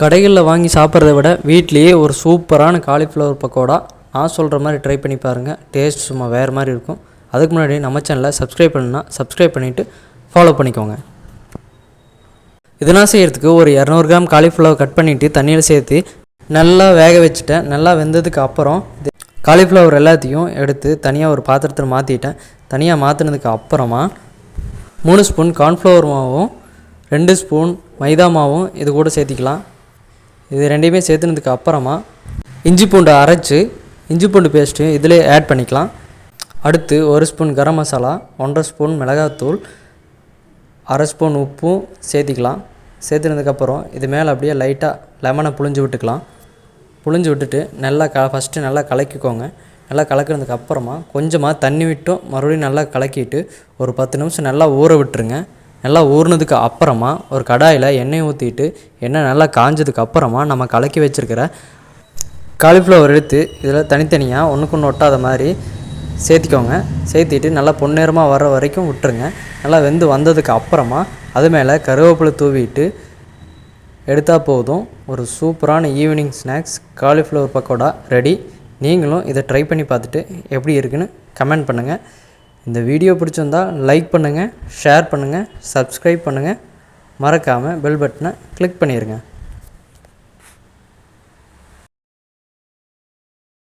கடைகளில் வாங்கி சாப்பிட்றத விட வீட்லேயே ஒரு சூப்பரான காலிஃப்ளவர் பக்கோடா நான் சொல்கிற மாதிரி ட்ரை பண்ணி பாருங்கள். டேஸ்ட் சும்மா வேறு மாதிரி இருக்கும். அதுக்கு முன்னாடி நம்ம சேனலை சப்ஸ்கிரைப் பண்ணுன்னா சப்ஸ்கிரைப் பண்ணிவிட்டு ஃபாலோ பண்ணிக்கோங்க. இதெல்லாம் செய்கிறதுக்கு ஒரு 200 கிராம் காலிஃப்ளவர் கட் பண்ணிவிட்டு தண்ணியில் சேர்த்து நல்லா வேக வச்சுட்டேன். நல்லா வெந்ததுக்கு அப்புறம் காலிஃப்ளவர் எல்லாத்தையும் எடுத்து தனியாக ஒரு பாத்திரத்தில் மாற்றிட்டேன். தனியாக மாற்றினதுக்கு அப்புறமா 3 ஸ்பூன் கார்ன்ஃப்ளவர் மாவும் 2 ஸ்பூன் மைதா மாவும் இது கூட சேர்த்திக்கலாம். இது ரெண்டையுமே சேர்த்துனதுக்கு அப்புறமா இஞ்சி பூண்டு அரைச்சி இஞ்சி பூண்டு பேஸ்ட்டு இதில் ஆட் பண்ணிக்கலாம். அடுத்து 1 ஸ்பூன் கரம் மசாலா, 1.5 ஸ்பூன் மிளகாத்தூள், 1/2 ஸ்பூன் உப்பும் சேர்த்திக்கலாம். சேர்த்துனதுக்கப்புறம் இது மேலே அப்படியே லைட்டாக லெமனை புழிஞ்சு விட்டுக்கலாம். புழிஞ்சு விட்டுட்டு நல்லா ஃபஸ்ட்டு நல்லா கலக்கிக்கோங்க. நல்லா கலக்கிறதுக்கு அப்புறமா கொஞ்சமாக தண்ணி விட்டும் மறுபடியும் நல்லா கலக்கிட்டு ஒரு 10 நிமிஷம் நல்லா ஊற விட்டுருங்க. நல்லா ஊறினதுக்கு அப்புறமா ஒரு கடாயில் எண்ணெய் ஊற்றிட்டு எண்ணெய் நல்லா காஞ்சதுக்கு அப்புறமா நம்ம கலக்கி வச்சுருக்கிற காலிஃப்ளவர் எடுத்து இதில் தனித்தனியாக ஒன்றுக்கு ஒன்று ஒட்டாத மாதிரி சேர்த்திக்கோங்க. சேர்த்திட்டு நல்லா பொன்னிறமாக வர்ற வரைக்கும் விட்டுருங்க. நல்லா வெந்து வந்ததுக்கு அப்புறமா அது மேலே கருவேப்பிலை தூவிட்டு எடுத்தால் போதும். ஒரு சூப்பரான evening snacks cauliflower pakoda ready. நீங்களும் இதை ட்ரை பண்ணி பார்த்துட்டு எப்படி இருக்குன்னு கமெண்ட் பண்ணுங்கள். இந்த வீடியோ பிடிச்சிருந்தால் லைக் பண்ணுங்கள், ஷேர் பண்ணுங்கள், சப்ஸ்கிரைப் பண்ணுங்கள். மறக்காமல் பெல் பட்டனை கிளிக் பண்ணிடுங்க.